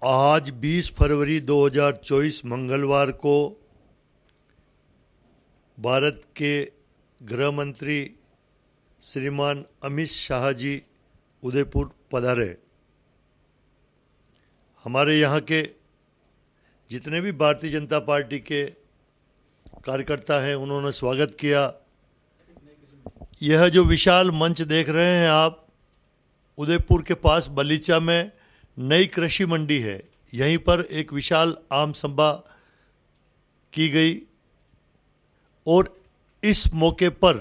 आज 20 फरवरी 2024 मंगलवार को भारत के गृह मंत्री श्रीमान अमित शाह जी उदयपुर पधारे। हमारे यहाँ के जितने भी भारतीय जनता पार्टी के कार्यकर्ता हैं उन्होंने स्वागत किया। यह जो विशाल मंच देख रहे हैं आप, उदयपुर के पास बलीचा में नई कृषि मंडी है। यहीं पर एक विशाल आम सभा की गई और इस मौके पर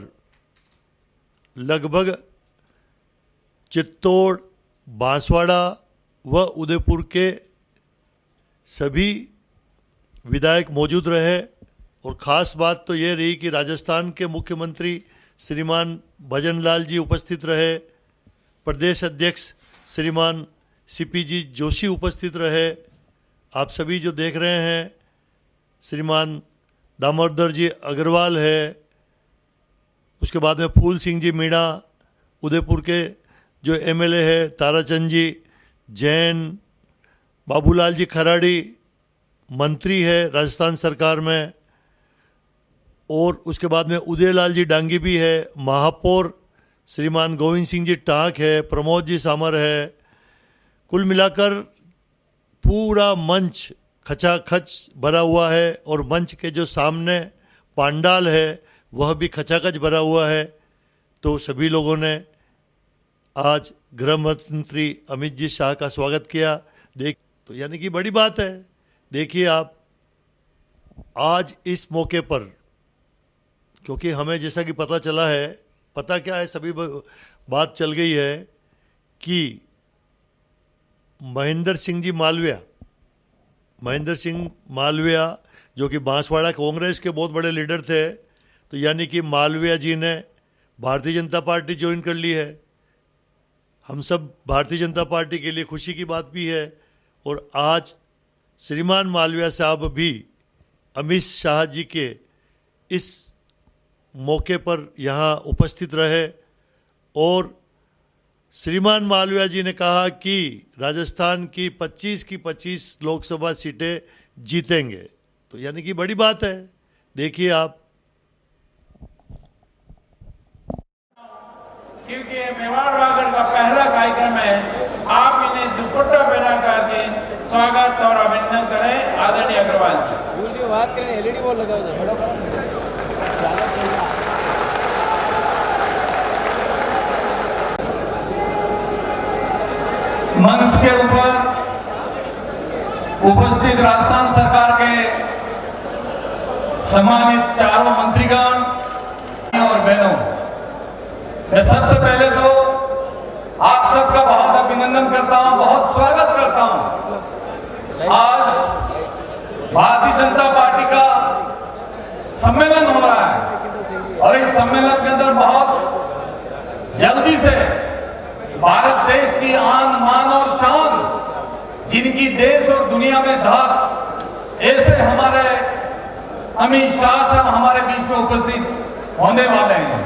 लगभग चित्तौड़, बांसवाड़ा व उदयपुर के सभी विधायक मौजूद रहे। और ख़ास बात तो ये रही कि राजस्थान के मुख्यमंत्री श्रीमान भजनलाल जी उपस्थित रहे, प्रदेश अध्यक्ष श्रीमान सीपी जोशी उपस्थित रहे। आप सभी जो देख रहे हैं, श्रीमान दामोदर जी अग्रवाल है, उसके बाद में फूल सिंह जी मीणा, उदयपुर के जो एमएलए है ताराचंद जी जैन, बाबूलाल जी खराड़ी मंत्री है राजस्थान सरकार में, और उसके बाद में उदयलाल जी डांगी भी है, महापौर श्रीमान गोविंद सिंह जी टाँक है, प्रमोद जी सामर है। कुल मिलाकर पूरा मंच खचाखच भरा हुआ है और मंच के जो सामने पांडाल है वह भी खचाखच भरा हुआ है। तो सभी लोगों ने आज गृह मंत्री अमित जी शाह का स्वागत किया। तो यानी कि बड़ी बात है। देखिए आप, आज इस मौके पर, क्योंकि हमें जैसा कि पता चला है, पता क्या है, सभी बात चल गई है कि महेंद्र सिंह मालविया जो कि बांसवाड़ा कांग्रेस के बहुत बड़े लीडर थे, तो यानी कि मालविया जी ने भारतीय जनता पार्टी ज्वाइन कर ली है। हम सब भारतीय जनता पार्टी के लिए खुशी की बात भी है। और आज श्रीमान मालविया साहब भी अमित शाह जी के इस मौके पर यहाँ उपस्थित रहे और श्रीमान मालविया जी ने कहा कि राजस्थान की 25 लोकसभा सीटें जीतेंगे। तो यानी कि बड़ी बात है। देखिए आप, क्योंकि मेवाड़ वागड़ का पहला कार्यक्रम है, आप इन्हें दुपट्टा पहना करके स्वागत और अभिनंदन करें। आदरणीय अग्रवाल जी बात करें, एलईडी बोर्ड लगा हुआ मंच के ऊपर उपस्थित राजस्थान सरकार के सम्मानित चारों मंत्रीगण और बहनों, मैं सबसे पहले तो आप सबका बहुत अभिनंदन करता हूं, बहुत स्वागत करता हूं। आज भारतीय जनता पार्टी का सम्मेलन हो रहा है और इस सम्मेलन के अंदर बहुत जल्दी से भारत देश की आन मान और शान, जिनकी देश और दुनिया में धाक, ऐसे हमारे अमित शाह साहब हमारे बीच में उपस्थित होने वाले हैं।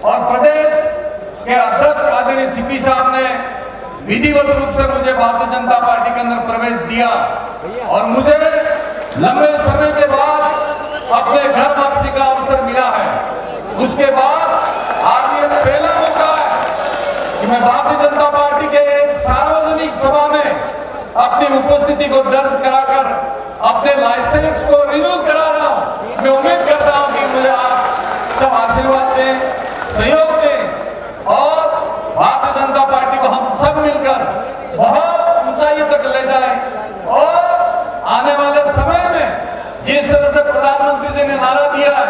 और प्रदेश के अध्यक्ष आदरणीय सीपी साहब ने विधिवत रूप से मुझे भारतीय जनता पार्टी के अंदर प्रवेश दिया और मुझे लंबे समय के बाद अपने घर वापसी का अवसर मिला है। उसके बाद आज ये पहला मौका है कि मैं भारतीय जनता पार्टी के एक सार्वजनिक सभा में अपनी उपस्थिति को दर्ज कराकर अपने लाइसेंस को रिन्यू करा रहा हूं। मैं उम्मीद करता हूं कि मुझे आप सब आशीर्वाद दें, सहयोग दें और भारतीय जनता पार्टी को हम सब मिलकर बहुत ऊंचाई तक ले जाएं। और आने वाले समय में जिस तरह से प्रधानमंत्री जी ने नारा दिया है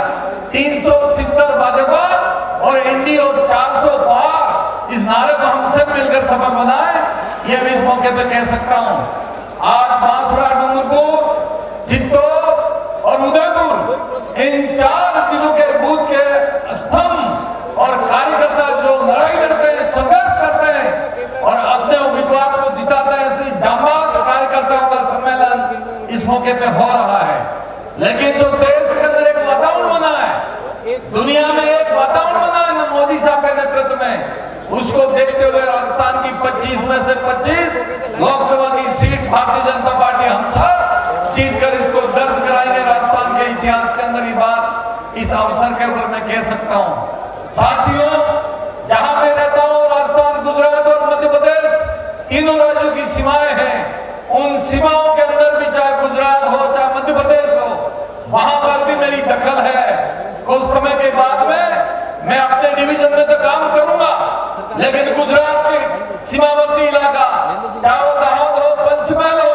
370 भाजपा और एनडीए और 400 पार, इस नारे को हम सब मिलकर सफल बनाएं, यह भी इस मौके पर कह सकता हूं। आज बांसवाड़ा, डूंगरपुर, चित्तौड़ और उदयपुर, इन 4 जिलों के बूथ के स्तंभ और कार्यकर्ता जो लड़ाई लड़ते हैं, संघर्ष करते हैं और अपने उम्मीदवार को जिताते हैं, ऐसे जांबाज कार्यकर्ताओं का सम्मेलन इस मौके पे हो रहा है। लेकिन जो देश के अंदर एक वातावरण बना है, दुनिया में एक वातावरण बना है न मोदी साहब के नेतृत्व में, उसको देखते हुए राजस्थान की 25 में से 25 लोकसभा की भारतीय जनता पार्टी हम सब जीत कर इसको दर्ज कराएंगे राजस्थान के इतिहास के अंदर। ये बात इस अवसर के ऊपर मैं कह सकता हूं। साथियों, जहां मैं रहता हूं राजस्थान, गुजरात और मध्य प्रदेश, तीनों राज्यों की सीमाएं हैं। उन सीमाओं के अंदर भी, चाहे गुजरात हो चाहे मध्य प्रदेश हो, वहां पर भी मेरी दखल है। कुछ समय के बाद में मैं अपने डिवीजन में तो काम करूंगा, लेकिन गुजरात के सीमावर्ती इलाका, चाहे दाहोद हो, पंचमहल हो,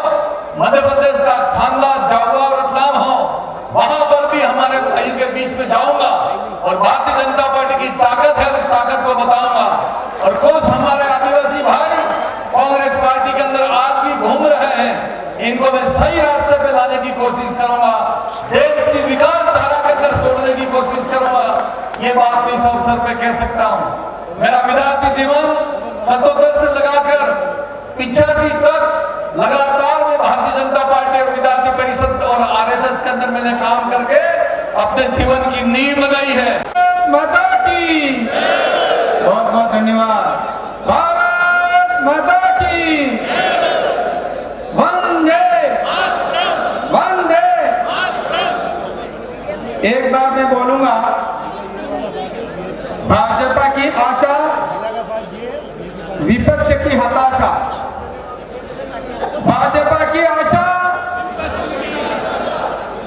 मध्य प्रदेश का थानला, झाबुआ और रतलाम हो, वहां पर भी हमारे भाई के बीच में जाऊंगा और भारतीय जनता पार्टी की ताकत है, उस ताकत को बताऊंगा। और कुछ हमारे आदिवासी भाई कांग्रेस पार्टी के अंदर आज भी घूम रहे हैं, इनको मैं सही रास्ते पे लाने की कोशिश करूंगा, देश की विकास धारा के अंदर छोड़ने की कोशिश करूंगा। ये बात मैं इस अवसर पे कह सकता हूं। मेरा विद्यार्थी जीवन 77 से लगाकर 85 तक लगातार मैं भारतीय जनता पार्टी और विद्यार्थी परिषद और आरएसएस के अंदर मैंने काम करके अपने जीवन की नींव लगाई है। माता की बहुत बहुत धन्यवाद। भारत माता की वंदे वंदे। एक बार मैं बोलूंगा, भाजपा की आशा, विपक्ष की हताशा। भाजपा की आशा,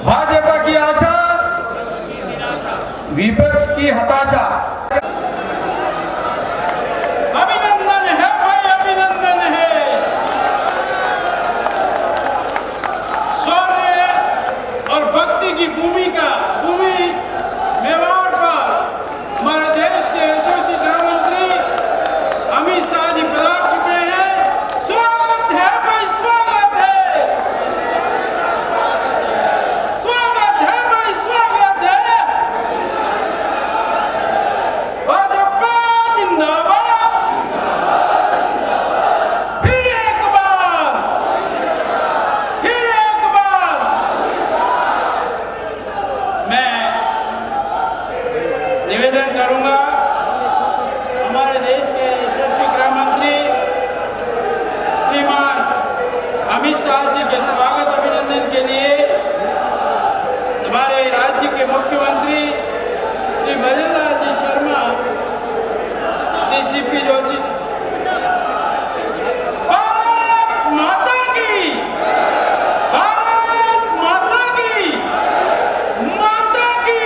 भाजपा की आशा, विपक्ष की हताशा। अभिनंदन है भाई, अभिनंदन है। शौर्य और भक्ति की भूमि मेवाड़ पर हमारे देश के यशस्वी गृह मंत्री अमित शाह जी पधार चुके हैं। स्वागत है भाई, स्वागत है, स्वागत है भाई, स्वागत है। भाजपा जिंदाबाद। फिर एक बार, फिर एक बार मैं निवेदन करूंगा, हमारे देश के यशस्वी गृह मंत्री श्रीमान अमित शाह जी के स्वागत अभिनंदन के लिए हमारे राज्य के मुख्यमंत्री श्री भजनलाल जी शर्मा, श्री सीपी जोशी। भारत माता की, भारत माता की, माता की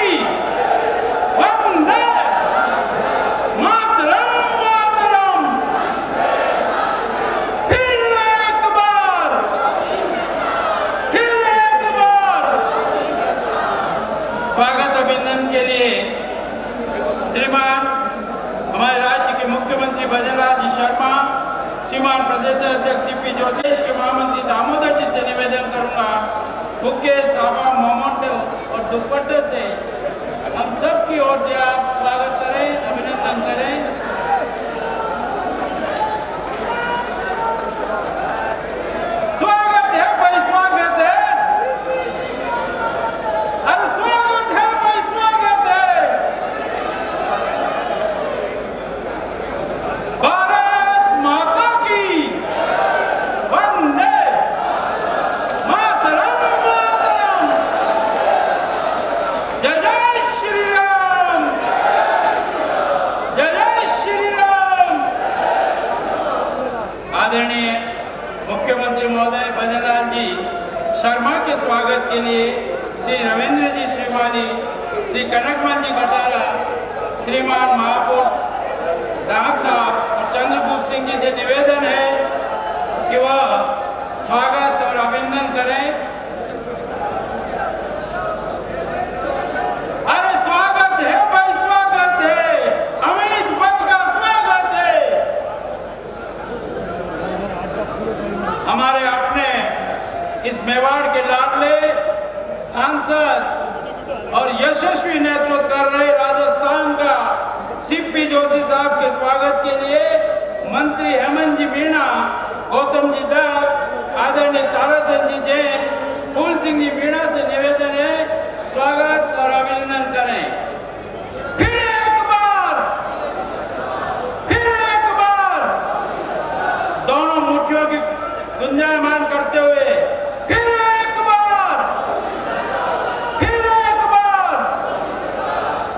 वंदे मातरम, मातरम। फिर एक बार, फिर एक बार स्वागत अभिनंदन के लिए श्रीमान हमारे राज्य के मुख्यमंत्री भजनलाल जी शर्मा, श्रीमान प्रदेश अध्यक्ष सीपी जोशी के महामंत्री दामोदर जी से निवेदन करूंगा, बुके, साबा, मोमेंटो और दुपट्टे से हम सब की ओर से आप स्वागत करें, अभिनंदन करें। स्वागत है भाई, स्वागत है। अरे स्वागत है भाई, स्वागत है। भारत माता की वंदे मातरम, मातरम। जय जय श्री राम, जय जय श्री राम। आदरणीय मुख्यमंत्री महोदय भजनलाल जी शर्मा के स्वागत के लिए श्री रविंद्र जी श्रीमानी, श्री कनकमान जी कटारा, श्रीमान महापौर राहत साहब और चंद्रगुप्त सिंह जी से निवेदन है कि वह स्वागत और अभिनंदन करें। अरे स्वागत है भाई, स्वागत है। अमित भाई का स्वागत है। हमारे अपने इस मेवाड़ के लाडले सांसद और यशस्वी नेतृत्व कर रहे राजस्थान का सीपी जोशी साहब के स्वागत के लिए मंत्री हेमंत जी मीणा, गौतम जी दत्त, आदरणीय ताराचंद जी जैन, फूल सिंह जी मीणा से निवेदन है, स्वागत और अभिनंदन करें। फिर एक बार, फिर एक बार दोनों मुठियों की गुंजायमान करते हुए फिर एक बार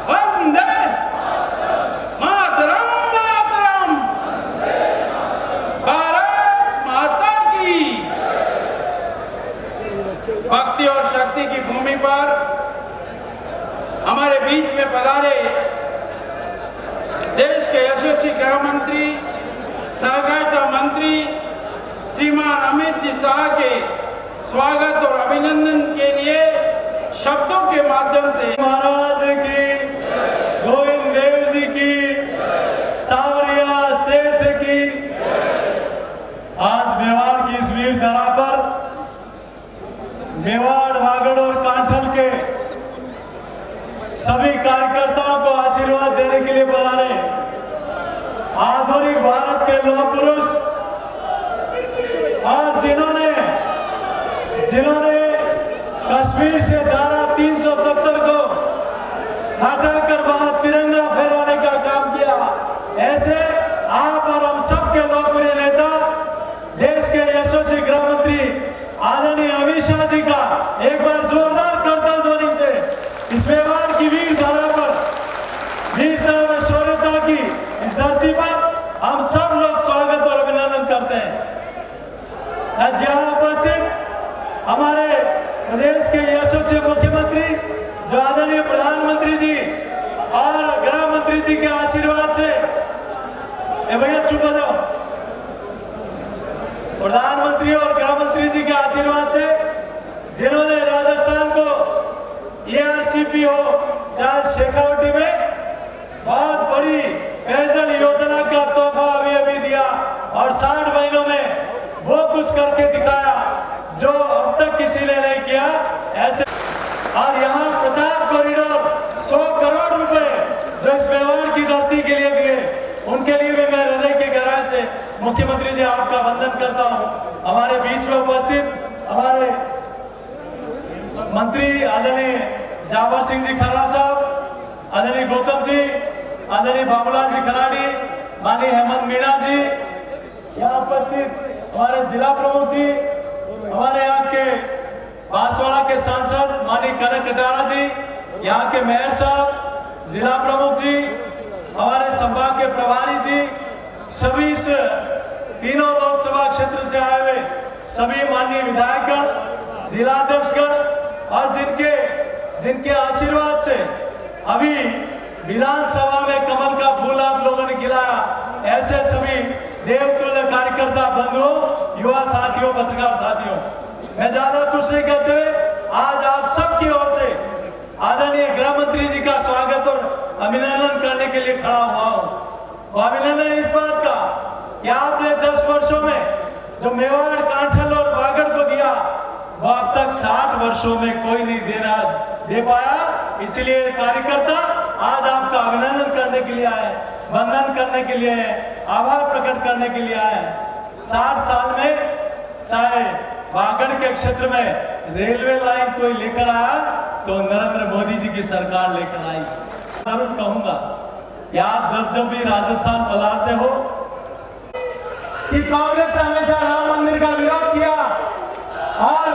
वंदे मातरम मातरम, भारत माता की। भक्ति और शक्ति की भूमि पर हमारे बीच में पधारे देश के यशस्वी गृह मंत्री, सहकारिता मंत्री श्रीमान अमित जी शाह के स्वागत और अभिनंदन के लिए शब्दों के माध्यम से महाराज की, गोविंद देव जी की, सावरिया सेठ की। आज मेवाड़ की इस वीर धरा पर मेवाड़, वागड़ और कांठल के सभी कार्यकर्ताओं को आशीर्वाद देने के लिए पधारे आधुनिक भारत के लौह पुरुष और जिन्होंने कश्मीर से धारा 370 को हटाकर वहां तिरंगा फहराने का काम किया, ऐसे आप और हम सब के लोकप्रिय नेता, देश के यशस्वी गृह मंत्री आदरणीय अमित शाह जी का एक बार जोरदार करतल ध्वनि से इस मेवाड़ की वीर धरा पर, वीरता और शौर्यता की इस धरती पर हम सब लोग स्वागत और अभिनंदन करते हैं। आज यहाँ उपस्थित हमारे प्रदेश के यशस्वी मुख्यमंत्री जो आदरणीय प्रधानमंत्री जी और गृह मंत्री जी के आशीर्वाद से, भैया चुप हो जाओ, प्रधानमंत्री और गृह मंत्री जी के आशीर्वाद से जिन्होंने राजस्थान को ARCP हो चाहे शेखावटी में बहुत बड़ी पेयजल योजना का तोहफा अभी दिया और 60 महीनों में वो कुछ करके दिखाया जो अब तक किसी ने नहीं किया ऐसे। और यहाँ प्रताप कॉरिडोर 100 करोड़ रुपए जो इस मेवाड़ की धरती के लिए दिए, उनके लिए भी मैं हृदय की गहराई से मुख्यमंत्री जी आपका वंदन करता हूँ। हमारे बीच में उपस्थित हमारे मंत्री आदरणीय जावर सिंह जी खर्रा साहब, आदरणीय गौतम जी, आदरणीय बाबूलाल जी खराड़ी, माननीय हेमंत मीणा जी, यहाँ उपस्थित हमारे जिला प्रमुख जी, हमारे यहाँ के बांसवाड़ा के सांसद माननीय कनक कटारा जी, यहाँ के मेयर साहब, जिला प्रमुख जी, हमारे संभाग के प्रभारी जी, सभी इस तीनों लोकसभा क्षेत्र से आए हुए सभी माननीय विधायकगण, जिलाध्यक्षगण और जिनके आशीर्वाद से अभी विधानसभा में कमल का फूल आप लोगों ने खिलाया, ऐसे सभी देवतुल्य कार्यकर्ता बंधुओं, युवा साथियों, पत्रकार साथियों, मैं ज्यादा कुछ नहीं कहते हुए आज आप सबकी ओर से आदरणीय गृह मंत्री जी का स्वागत और अभिनंदन करने के लिए खड़ा हुआ हूँ। अभिनंदन इस बात का कि आपने 10 वर्षों में जो मेवाड़, कांठल और वागड़ को दिया वो अब तक 60 वर्षों में कोई नहीं दे पाया। इसलिए कार्यकर्ता आज आपका अभिनंदन करने के लिए आए, वंदन करने के लिए, आभार प्रकट करने के लिए आए। 60 साल में चाहे वागड़ के क्षेत्र में रेलवे लाइन कोई लेकर आया तो नरेंद्र मोदी जी की सरकार लेकर आई। जरूर कहूंगा कि आप जब भी राजस्थान पधारते हो कि कांग्रेस ने हमेशा राम मंदिर का विरोध किया और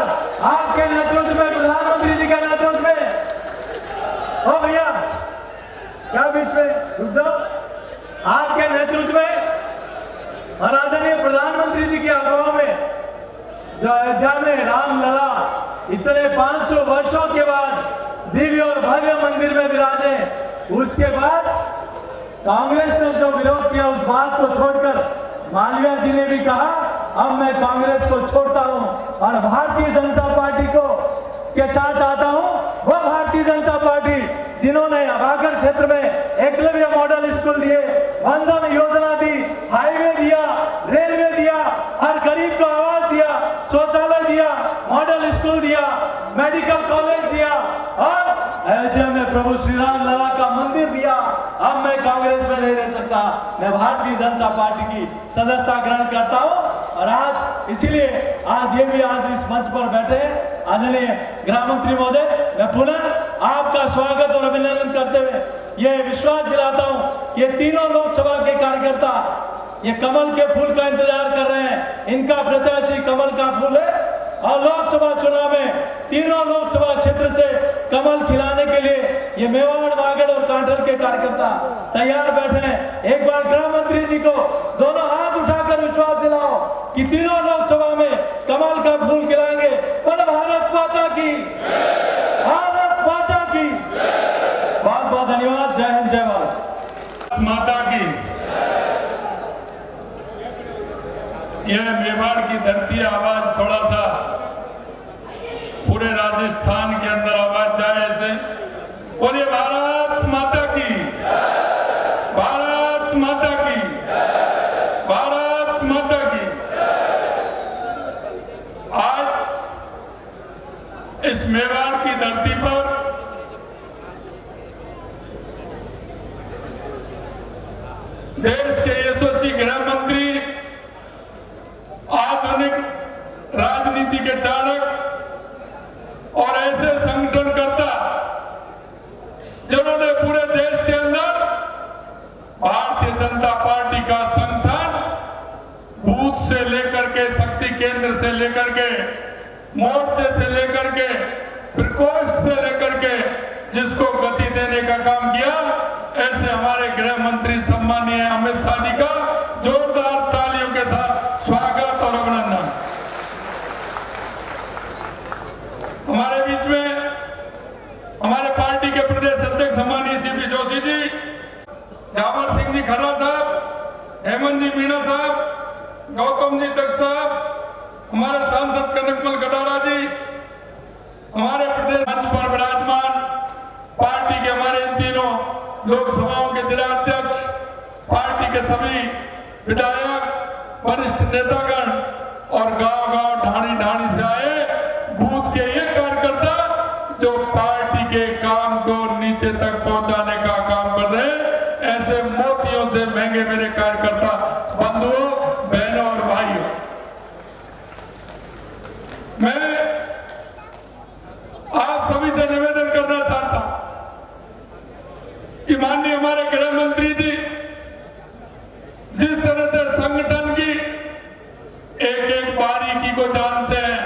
आपके नेतृत्व में, प्रधानमंत्री जी के नेतृत्व में, ओ भैया क्या बीच में रुक जाओ, आपके नेतृत्व में और आदरणीय प्रधानमंत्री जी के अगुवाई में जो अयोध्या में रामलला इतने 500 वर्षों के बाद दिव्य और भव्य मंदिर में विराजे, उसके बाद कांग्रेस ने जो विरोध किया उस बात को छोड़कर मालवीय जी ने भी कहा अब मैं कांग्रेस को छोड़ता हूं और भारतीय जनता पार्टी को के साथ आता हूं। वह भारतीय जनता पार्टी जिन्होंने वागड़ क्षेत्र में एकलव्य मॉडल स्कूल दिए, वंदन योजना दी, हाईवे दिया, रेलवे दिया, हर गरीब को आवास दिया, शौचालय दिया, मॉडल स्कूल दिया, मेडिकल कॉलेज दिया और अयोध्या में प्रभु श्री राम लला का मंदिर दिया। अब मैं कांग्रेस में नहीं रह सकता, मैं भारतीय जनता पार्टी की सदस्यता ग्रहण करता हूं। और आज इसीलिए आज ये भी आज इस मंच पर बैठे आदरणीय गृह मंत्री महोदय, मैं पुनः आपका स्वागत और अभिनंदन करते हुए ये विश्वास दिलाता हूं कि ये तीनों लोकसभा के कार्यकर्ता ये कमल के फूल का इंतजार कर रहे हैं। इनका प्रत्याशी कमल का फूल है और लोकसभा चुनाव में तीनों लोकसभा क्षेत्र से कमल खिलाने के लिए ये मेवाड़, वागड़ और कांठल के कार्यकर्ता तैयार बैठे हैं। एक बार गृह मंत्री जी को दोनों हाथ उठाकर विश्वास दिलाओ कि तीनों लोकसभा में कमल का फूल खिलाएंगे। बोलो भारत माता की, भारत माता की। बहुत बहुत धन्यवाद। जय हिंद, जय भारत माता की। यह मेवाड़ की धरती आवाज थोड़ा सा पूरे राजस्थान के अंदर आवाज जाए ऐसे। बोलिए भारत माता की, भारत माता की, भारत माता की। आज इस मेवाड़ की धरती पर देश के यशस्वी गृह मंत्री, आधुनिक राजनीति के चाणक्य और ऐसे संगठनकर्ता जिन्होंने पूरे देश के अंदर भारतीय जनता पार्टी का संगठन बूथ से लेकर के, शक्ति केंद्र से लेकर के, मोर्चे से लेकर के, प्रकोष्ठ से लेकर के जिसको गति देने का काम किया, ऐसे हमारे गृह मंत्री सम्मानीय अमित शाह जी का जोरदार तालियों के साथ स्वागत और अभिनंदन। हमारे बीच में हमारे पार्टी के प्रदेश अध्यक्ष सम्मानीय सीपी जोशी जी, जावर सिंह जी खन्ना साहब, हेमंत जी मीणा साहब, गौतम जी दत्त साहब, हमारे सांसद कनकमल कटारा जी, हमारे प्रदेश मंच पर विराजमान पार्टी के हमारे इन तीनों लोकसभाओं के जिला अध्यक्ष, पार्टी के सभी विधायक, वरिष्ठ नेतागण और गांव-गांव, ढाणी-ढाणी से आए बूथ के ये कार्यकर्ता जो पार्टी के काम को नीचे तक पहुंचाने का काम कर रहे हैं, ऐसे मोतियों से महंगे मेरे कार्यकर्ता बंधुओं, बहनों और भाइयों, मैं आप सभी से निवेदन करना चाहता हूं कि माननीय हमारे गृह मंत्री जी जिस तरह से संगठन की एक एक बारीकी को जानते हैं,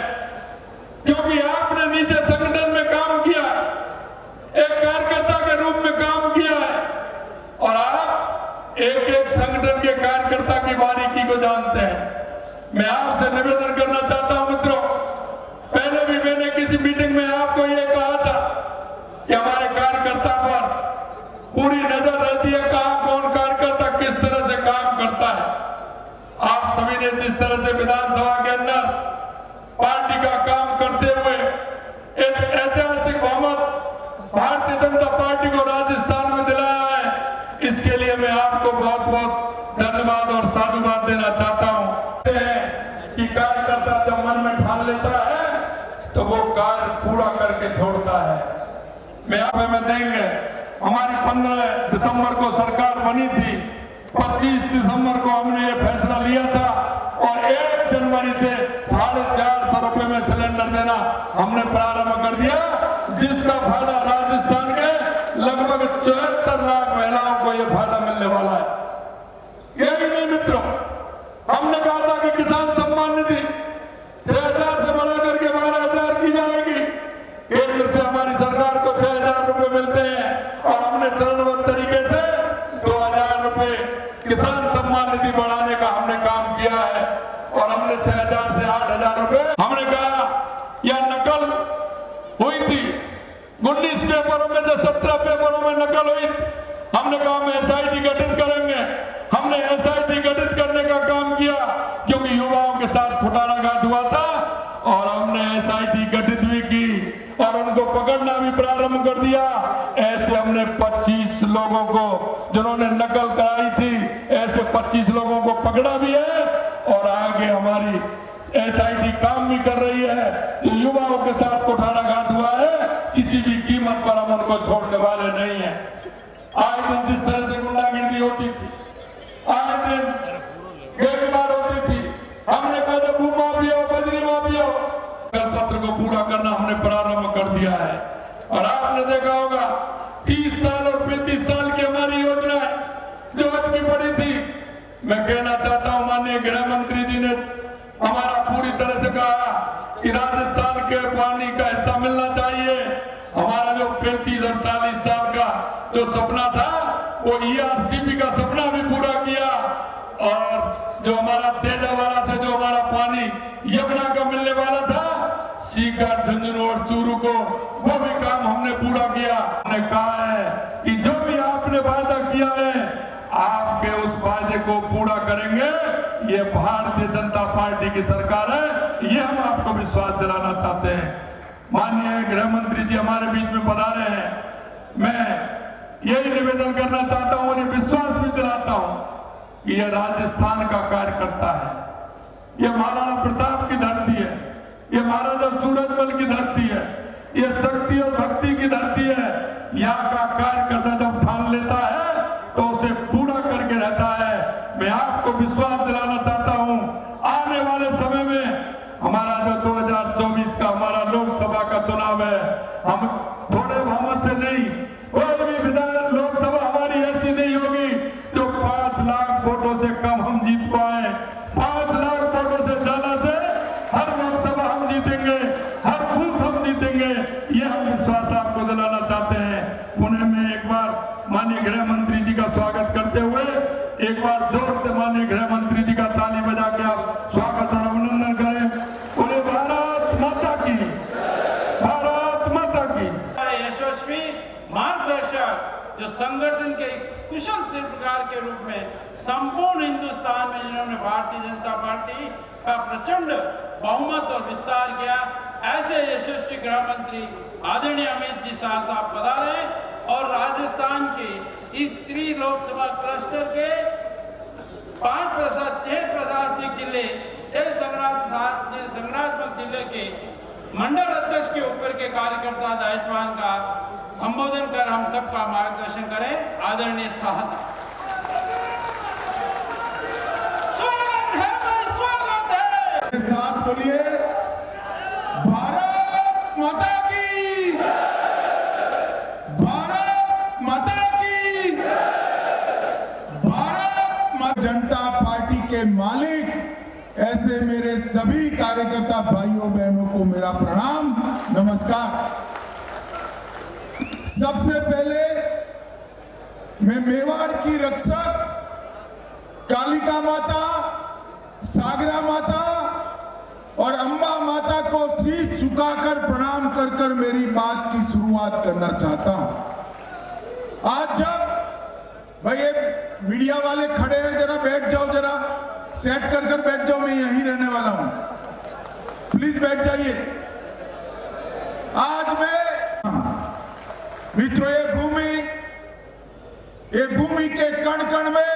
क्योंकि आपने नीचे संगठन में काम किया, एक कार्यकर्ता के रूप में काम किया है और आप एक एक संगठन के कार्यकर्ता की बारीकी को जानते हैं। मैं आपसे निवेदन करना चाहता हूं मित्रों, पहले भी मैंने किसी मीटिंग में आपको यह कहा था कि हमारे कार्यकर्ता पर पूरी नजर रहती है, कहां कौन कार्यकर्ता किस तरह से काम करता है। आप सभी ने जिस तरह से विधानसभा के अंदर पार्टी का काम करते हुए एक ऐतिहासिक बहुमत भारतीय जनता पार्टी को राजस्थान में दिलाया है, इसके लिए मैं आपको बहुत बहुत धन्यवाद और साधुवाद देना चाहता हूं कि कार्यकर्ता जब मन में ठान लेता है तो वो कार्य पूरा करके छोड़ता है। मैं आप में देंगे, हमारी 15 दिसंबर को सरकार बनी थी, 25 दिसंबर को हमने ये फैसला लिया था और 1 जनवरी से 450 रुपए में सिलेंडर देना हमने प्रारंभ कर दिया, जिसका फायदा राजस्थान के लगभग 74 लाख महिलाओं को यह फायदा मिलने वाला है। यही नहीं मित्रों, हमने कहा था कि किसान सम्मान निधि 6000 से बढ़ा करके 12000 की जाएगी। केंद्र से हमारी सरकार को 6000 रुपए मिलते हैं और हमने चरणबद्ध तरीके से 2000 रुपए किसान सम्मान निधि बढ़ाने का हमने काम किया है और हमने 6000 से 8000 रुपए, हमने कहा यह नकल हुई थी 19 पेपरों में से 17 पेपरों में नकल हुई। हमने कहा हम एसआईटी गठित करेंगे, हमने एसआईटी गठित करने का काम किया क्योंकि युवाओं के साथ फुटाराघात हुआ था और हमने एसआईटी गठित भी की और उनको पकड़ना भी प्रारंभ कर दिया। ऐसे हमने 25 लोगों को जिन्होंने नकल कराई थी, ऐसे 25 लोगों को पकड़ा भी है और आगे हमारी एसआईटी काम भी कर रही है। जो युवाओं के साथ कुठाराघात हुआ है, किसी भी कीमत पर हम उनको छोड़ने वाले नहीं है। आज दिन जिस तरह से गुंडागिर्दी होती थी, आज दिन गोलीबार होती थी, हमने कहा था भू माफिया, बजरी माफिया, पत्र को पूरा करना हमने प्रारंभ कर दिया है। और आपने देखा होगा 30 साल और 35 साल की हमारी योजना है जो आज भी बड़ी थी। मैं कहना चाहता हूं माननीय गृह मंत्री जी ने हमारा पूरी तरह से कहा कि राजस्थान के पानी का हिस्सा मिलना चाहिए। हमारा जो 35 और 40 साल का जो सपना था वो ERCP का सपना भी पूरा किया, और जो हमारा तेजावाला से जो हमारा पानी यमुना का मिलने वाला था, सीकर, झुंझुनू और चूरू को, वो भी काम हमने पूरा किया। हमने कहा है कि जो भी आपने वादा किया है आपके उस वादे को पूरा करेंगे। ये भारतीय जनता पार्टी की सरकार है, ये हम आपको विश्वास दिलाना चाहते हैं। माननीय गृह मंत्री जी हमारे बीच में पधारे हैं। मैं यही निवेदन करना चाहता हूं और ये विश्वास भी दिलाता हूं कि यह राजस्थान का कार्यकर्ता है, यह महाराणा प्रताप की धरती है, यह महाराजा सूरजमल की धरती है, यह शक्ति और भक्ति की धरती है। यहाँ का कार्यकर्ता जब ठान लेता है तो उसे पूरा करके रहता है। मैं आपको विश्वास दिलाना चाहता हूं, आने वाले समय में हमारा जो 2024 का हमारा लोकसभा का चुनाव है, हम थोड़े बहुमत से नहीं, कोई भी विधायक लोकसभा हमारी ऐसी नहीं होगी जो 5 लाख वोटों से कम हम जीत पाए। 5 लाख वोटों से ज्यादा से हर लोकसभा हम जीतेंगे, हर बूथ हम जीतेंगे, ये हम विश्वास आपको दिलाना चाहते हैं। पुणे में एक बार माननीय गृह मंत्री जी का स्वागत करते हुए एक बार जोर से माननीय गृह मंत्री जी का ताली बजा के आप स्वागत और अभिनंदन करें। बोले भारत माता की, भारत माता की। यशस्वी मार्गदर्शक जो संगठन के एक कुशल शिल्पकार के रूप में संपूर्ण हिंदुस्तान में जिन्होंने भारतीय जनता पार्टी का प्रचंड बहुमत और विस्तार किया, ऐसे यशस्वी गृह मंत्री आदरणीय अमित जी शाह साहब पधारे और राजस्थान के इस 3 लोकसभा क्लस्टर के 6 प्रशासनिक जिले, 6 संगठनात्मक जिले के मंडल अध्यक्ष के ऊपर के कार्यकर्ता दायित्वान का संबोधन कर हम सबका मार्गदर्शन करें। आदरणीय शाह साहब, स्वागत है भाई, स्वागत है। साथ बोलिए भारत माता की, भारत माता की, भारत जनता पार्टी के मालिक ऐसे मेरे सभी कार्यकर्ता भाइयों बहनों को मेरा प्रणाम, नमस्कार। सबसे पहले मैं मेवाड़ की रक्षक कालिका माता, सागरा माता और अम्बा माता को शीश झुकाकर प्रणाम कर कर मेरी बात की शुरुआत करना चाहता हूं। आज जब भाई ये मीडिया वाले खड़े हैं, जरा बैठ जाओ, जरा सेट कर कर बैठ जाओ, मैं यहीं रहने वाला हूं, प्लीज बैठ जाइए। आज मैं मित्रों ये भूमि के कण कण में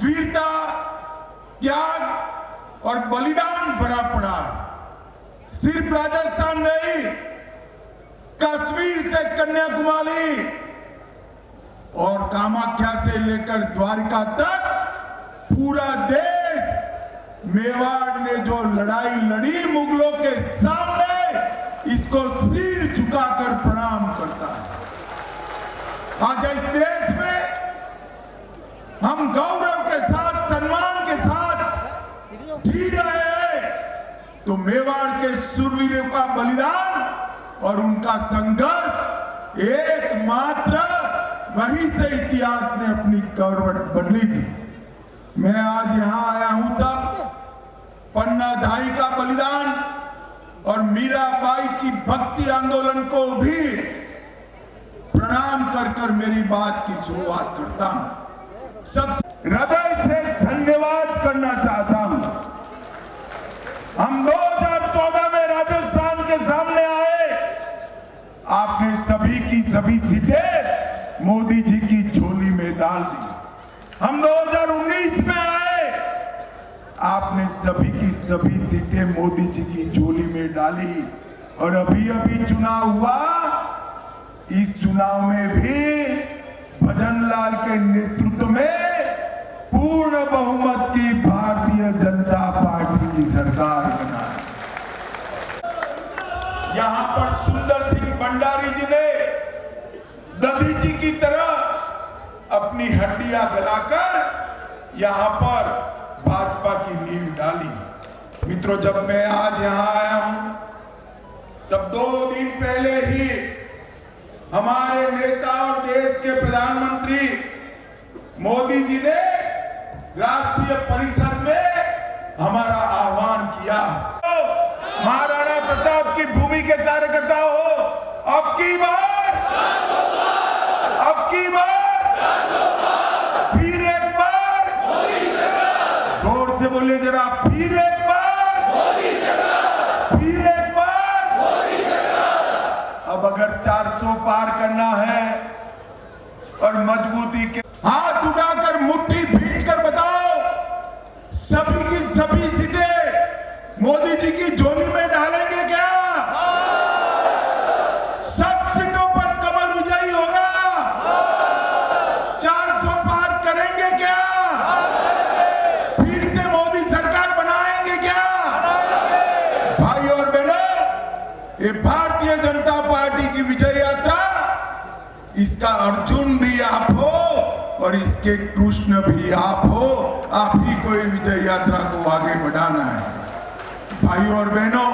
वीरता, त्याग और बलिदान भरा पड़ा। सिर्फ राजस्थान नहीं, कश्मीर से कन्याकुमारी और कामाख्या से लेकर द्वारका तक पूरा देश मेवाड़ ने जो लड़ाई लड़ी मुगलों के सामने, इसको सिर झुकाकर प्रणाम करता है। आज इस देश में हम गौरव के साथ, सम्मान के साथ जी रहे हैं, तो मेवाड़ के शूरवीरों का बलिदान और उनका संघर्ष एकमात्र वहीं से इतिहास ने अपनी करवट बदली थी। मैं आज यहां आया हूं तब पन्ना धाई का बलिदान और मीराबाई की भक्ति आंदोलन को भी प्रणाम कर कर मेरी बात की शुरुआत करता हूं। सब हृदय से धन्यवाद करना चाहता हूं। हम 2014 में राजस्थान के सामने आए, आपने सभी की सभी सीटें मोदी जी की झोली में डाल दी। हम 2019 में आए, आपने सभी की सभी सीटें मोदी जी की झोली में डाली, और अभी अभी चुनाव हुआ, इस चुनाव में भी भजनलाल के नेतृत्व में पूर्ण बहुमत की भारतीय जनता पार्टी की सरकार बना। यहां पर सुंदर सिंह भंडारी जी ने दधी जी की तरह अपनी हड्डियां गलाकर यहां पर भाजपा की नींव डाली। मित्रों, जब मैं आज यहां आया हूं तब 2 दिन पहले ही हमारे नेता और देश के प्रधानमंत्री मोदी जी ने राष्ट्रीय परिषद में हमारा आह्वान किया। महाराणा प्रताप की भूमि के कार्यकर्ता हो, अब की बार फिर एक बार जोर से बोलिए जरा, फिर एक बार। अब अगर 400 पार करना है और मजबूती के हाथ उठाकर मुट्ठी भींचकर बताओ, सभी की सभी सीटें मोदी जी की झोली में डालेंगे क्या? सब सीटों पर कमल विजयी होगा? 400 पार करेंगे क्या? फिर से मोदी सरकार बनाएंगे क्या? भाई और बहनों, ये भारतीय जनता पार्टी की विजय यात्रा, इसका अर्जुन भी आप हो और इसके कृष्ण भी आप हो। आप ही को विजय यात्रा को आगे बढ़ाना है। भाई और बहनों,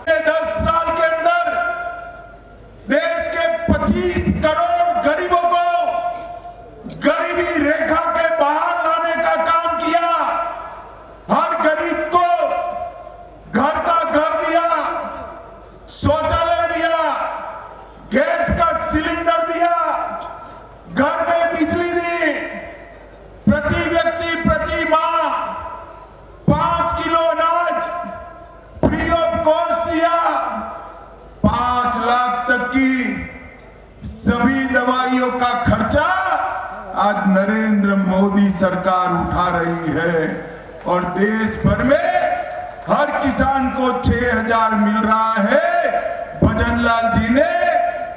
10 साल के अंदर देश के 25 करोड़ गरीबों को गरीबी रेखा के बाहर लाने का काम किया। हर गरीब को घर का घर दिया, शौचालय दिया, गैस का सिलेंडर दिया, घर में बिजली दी, प्रति व्यक्ति प्रति माह 5 किलो अनाज फ्री ऑफ कॉस्ट दिया, 5 लाख तक की सभी दवाइयों का खर्चा आज नरेंद्र मोदी सरकार उठा रही है। और देश भर में हर किसान को 6,000 मिल रहा है। भजनलाल जी ने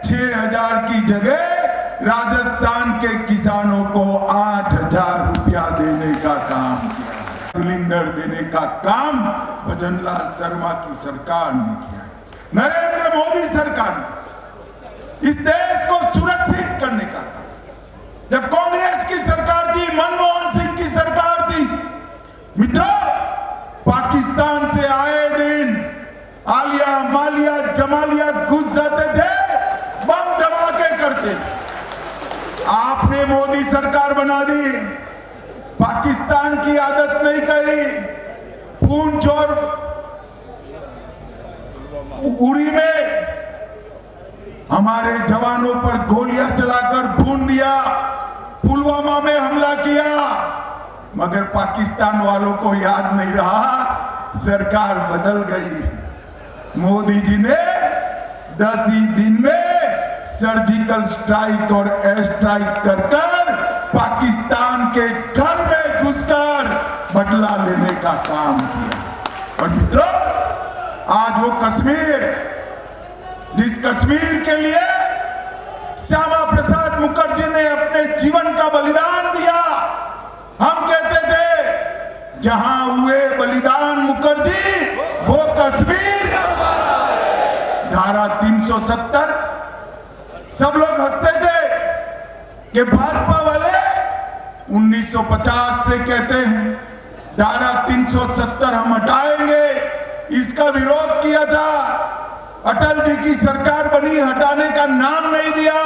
6,000 की जगह राजस्थान के किसानों को 8,000 रुपया देने का काम किया। सिलेंडर देने का काम भजनलाल शर्मा की सरकार ने किया। नरेंद्र मोदी सरकार ने इस देश को सुरक्षित करने का काम। जब कांग्रेस की सरकार थी, मनमोहन सिंह की सरकार थी, मित्रों, पाकिस्तान से आए दिन आलिया मालिया जमालिया घुस जाते थे, बम धमाके करते थे। आपने मोदी सरकार बना दी, पाकिस्तान की आदत नहीं करी। पूंछ और उरी में हमारे जवानों पर गोलियां चलाकर भून दिया, पुलवामा में हमला किया, मगर पाकिस्तान वालों को याद नहीं रहा, सरकार बदल गई। मोदी जी ने 10 ही दिन में सर्जिकल स्ट्राइक और एयर स्ट्राइक कर पाकिस्तान के घर में घुसकर बदला लेने का काम किया। और मित्रों, आज वो कश्मीर, जिस कश्मीर के लिए श्यामा प्रसाद मुखर्जी ने अपने जीवन का बलिदान दिया, हम कहते थे जहां हुए बलिदान मुखर्जी वो कश्मीर। धारा 370, सब लोग हंसते थे कि भाजपा वाले 1950 से कहते हैं धारा 370 हम हटाएंगे, इसका विरोध किया था। अटल जी की सरकार बनी, हटाने का नाम नहीं दिया,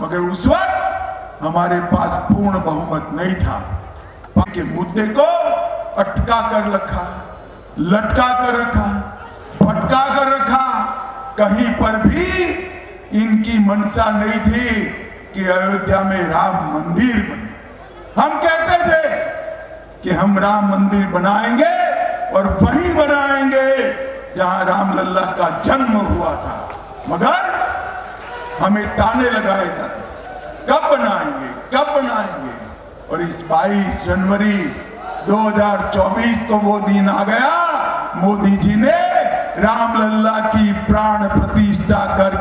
मगर उस वक्त हमारे पास पूर्ण बहुमत नहीं था। के मुद्दे को अटका कर रखा, लटका कर रखा, भटका कर रखा। कहीं पर भी इनकी मंशा नहीं थी कि अयोध्या में राम मंदिर बने। हम कहते थे कि हम राम मंदिर बनाएंगे और वहीं बनाएंगे जहां रामलल्ला का जन्म हुआ था, मगर हमें ताने लगाए जाते थे, कब बनाएंगे, कब बनाएंगे। और इस 22 जनवरी 2024 को वो दिन आ गया, मोदी जी ने रामलल्ला की प्राण प्रतिष्ठा कर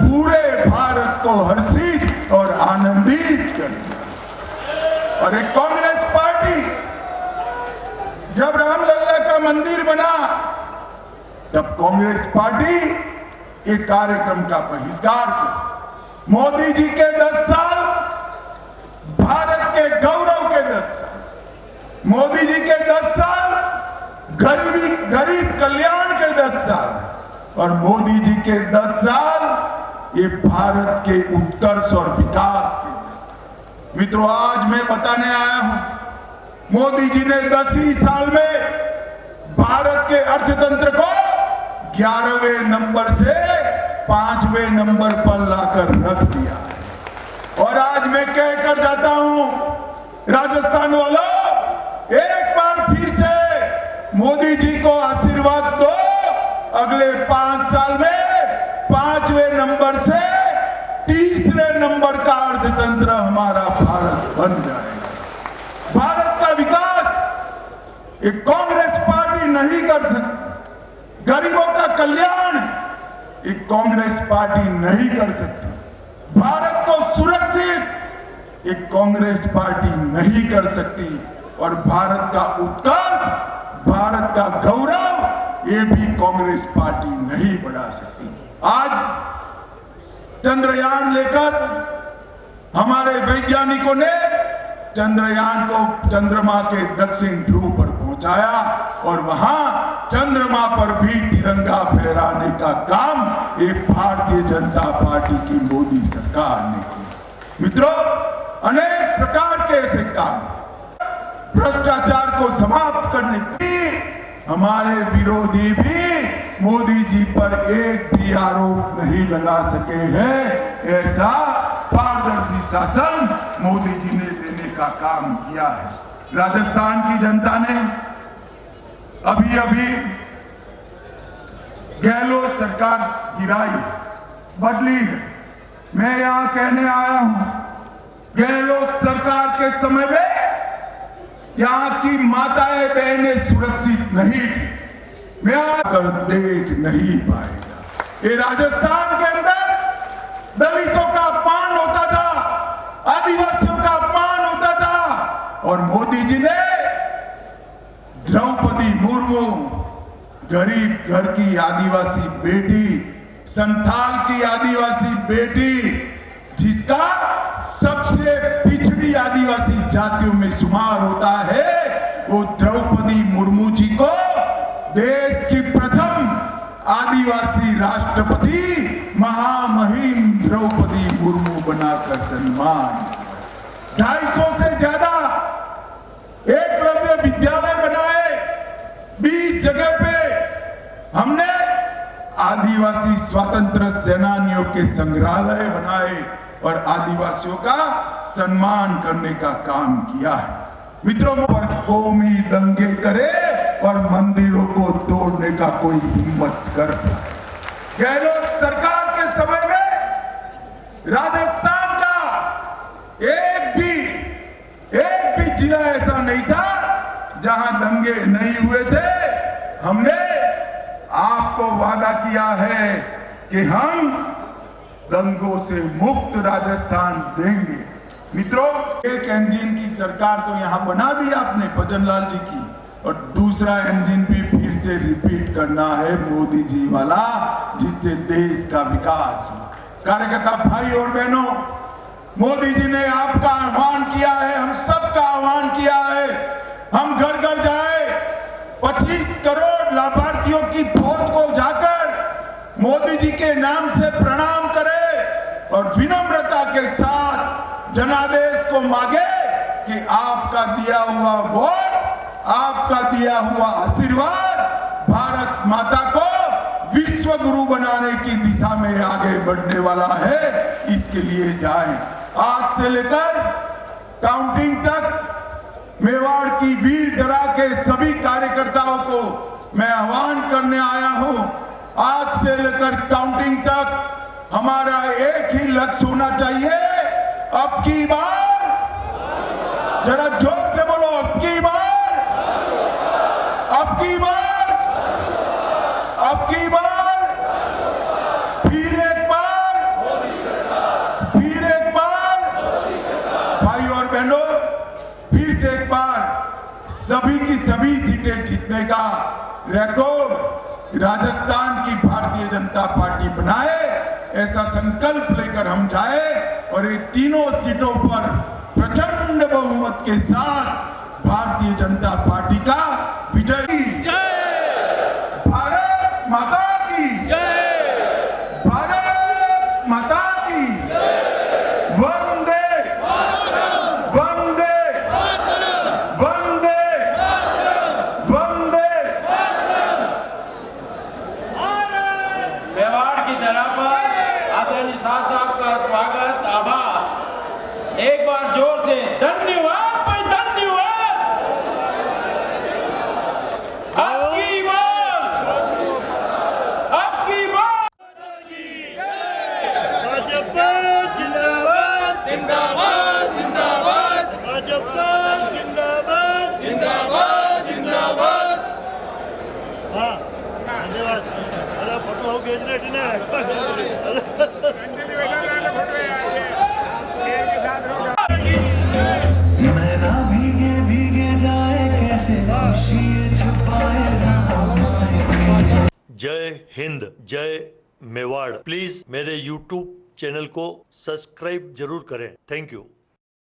पूरे भारत को हर्षित और आनंदित कर दिया। और एक कांग्रेस पार्टी जब रामलल्ला का मंदिर बना, तब कांग्रेस पार्टी एक कार्यक्रम का बहिष्कार कर। मोदी जी के 10 साल, भारत के गौरव के 10 साल, मोदी जी के 10 साल गरीबी गरीब कल्याण के 10 साल और मोदी जी के 10 साल ये भारत के उत्कर्ष और विकास के 10 साल। मित्रों, आज मैं बताने आया हूं, मोदी जी ने 10 ही साल में भारत के अर्थतंत्र को 11वें नंबर से 5वें नंबर पर लाकर रख दिया है। और आज मैं कहकर जाता हूं, राजस्थान वालों, एक बार फिर से मोदी जी को आशीर्वाद दो, अगले 5 साल में 5वें नंबर से 3रे नंबर का अर्थतंत्र हमारा भारत बन जाएगा। भारत का विकास एक कांग्रेस पार्टी नहीं कर सकती, गरीबों का कल्याण एक कांग्रेस पार्टी नहीं कर सकती, भारत को सुरक्षित एक कांग्रेस पार्टी नहीं कर सकती, और भारत का उत्कर्ष, भारत का गौरव ये भी कांग्रेस पार्टी नहीं बढ़ा सकती। आज चंद्रयान लेकर हमारे वैज्ञानिकों ने चंद्रयान को चंद्रमा के दक्षिण ध्रुव पर पहुंचाया और वहां चंद्रमा पर भी तिरंगा फहराने का काम ये भारतीय जनता पार्टी की मोदी सरकार ने किया। मित्रों, अनेक प्रकार के ऐसे काम, भ्रष्टाचार को समाप्त करने के हमारे विरोधी भी मोदी जी पर एक भी आरोप नहीं लगा सके हैं। ऐसा पारदर्शी शासन मोदी जी ने देने का काम किया है। राजस्थान की जनता ने अभी अभी गहलोत सरकार गिराई, बदली है। मैं यहां कहने आया हूं, गहलोत सरकार के समय में यहां की माताएं बहनें सुरक्षित नहीं थी। मैं आकर देख नहीं पाएगा। ये राजस्थान के अंदर दलितों का अपमान होता था, आदिवासियों का अपमान होता था, और मोदी जी ने द्रौपदी मुर्मू, गरीब घर की आदिवासी बेटी, संथाल की आदिवासी बेटी, जिसका सबसे पिछड़ी आदिवासी जातियों में शुमार होता है, वो द्रौपदी मुर्मू जी को देश की प्रथम आदिवासी राष्ट्रपति महामहिम द्रौपदी मुर्मू बनाकर सम्मान। 250 से ज्यादा एकलव्य विद्यालय बनाए, 20 जगह पे हमने आदिवासी स्वतंत्र सेनानियों के संग्रहालय बनाए और आदिवासियों का सम्मान करने का काम किया है। मित्रों, पर कौमी दंगे करे और मंदिरों को तोड़ने का कोई हिम्मत कर पाए। गहलोत सरकार के समय में राजस्थान का एक भी जिला ऐसा नहीं था जहां दंगे नहीं हुए थे। हमने आपको वादा किया है कि हम दंगों से मुक्त राजस्थान देंगे। मित्रों, एक इंजन की सरकार तो यहां बना दी आपने भजनलाल जी की, और दूसरा इंजन भी फिर से रिपीट करना है मोदी जी वाला, जिससे देश का विकास हो। कार्यकर्ता भाई और बहनों, मोदी जी ने आपका आह्वान किया है, हम सबका आह्वान किया है, हम घर घर जाए, 25 करोड़ लाभार्थियों की फौज को जाकर मोदी जी के नाम से प्रणाम करें और विनम्रता के साथ जनादेश को मांगे कि आपका दिया हुआ वोट, आपका दिया हुआ आशीर्वाद भारत माता को विश्व गुरु बनाने की दिशा में आगे बढ़ने वाला है। इसके लिए जाएं। आज से लेकर काउंटिंग तक मेवाड़ की वीर दरा के सभी कार्यकर्ताओं को मैं आह्वान करने आया हूं। आज से लेकर काउंटिंग तक हमारा एक ही लक्ष्य होना चाहिए, अब की बार, जरा जोर से बोलो, अब की बार, अब की बार, अब की बार, फिर एक बार, फिर एक बार, भाई और बहनों, फिर से एक बार सभी की सभी सीटें जीतने का रिकॉर्ड राजस्थान की भारतीय जनता पार्टी बनाए, ऐसा संकल्प लेकर हम जाए और ये तीनों सीटों पर प्रचंड बहुमत के साथ भारतीय जनता पार्टी का विजय। केजरेटने मैना भीगे भीगे जाए कैसे खुशी छुपाए ना। जय हिंद, जय मेवाड़। प्लीज मेरे YouTube चैनल को सब्सक्राइब जरूर करें। Thank you.